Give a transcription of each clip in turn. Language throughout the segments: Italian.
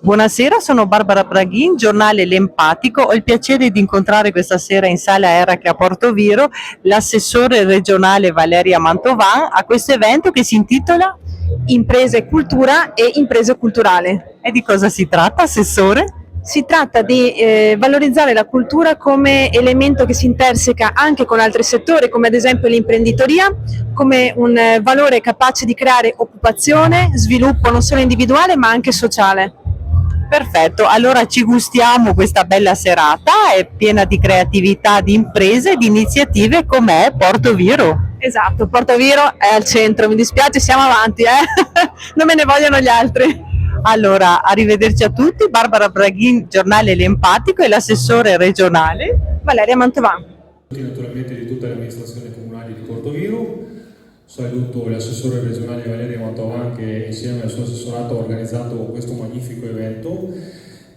Buonasera, sono Barbara Braghin, giornale L'Empatico. Ho il piacere di incontrare questa sera in sala Eracle a Portoviro l'assessore regionale Valeria Mantovan a questo evento che si intitola Imprese cultura e imprese culturali. E di cosa si tratta, assessore? Si tratta di valorizzare la cultura come elemento che si interseca anche con altri settori, come ad esempio l'imprenditoria, come un valore capace di creare occupazione, sviluppo non solo individuale ma anche sociale. Perfetto, allora ci gustiamo questa bella serata, è piena di creatività, di imprese, di iniziative com'è Portoviro. Esatto, Portoviro è al centro, mi dispiace, siamo avanti, non me ne vogliono gli altri. Allora, arrivederci a tutti, Barbara Braghin, giornale L'Empatico e l'assessore regionale. Valeria Mantovan. Naturalmente di tutte le amministrazioni comunali di Portoviro, saluto l'assessore regionale Valeria Mantovan che insieme al suo assessorato ha organizzato questo magnifico evento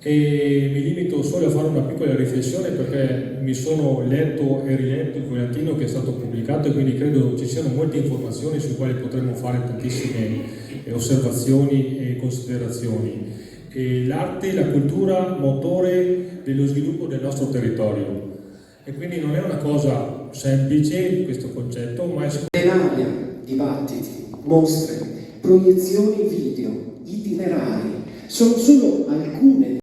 e mi limito solo a fare una piccola riflessione perché mi sono letto e riletto il volantino che è stato pubblicato e quindi credo ci siano molte informazioni su quali potremmo fare tantissime osservazioni e considerazioni. L'arte, la cultura, motore dello sviluppo del nostro territorio. E quindi non è una cosa semplice questo concetto, ma è plenaria, dibattiti, mostre, proiezioni video, itinerari, sono solo alcune.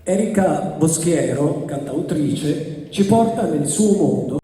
Erika Boschiero, cantautrice, ci porta nel suo mondo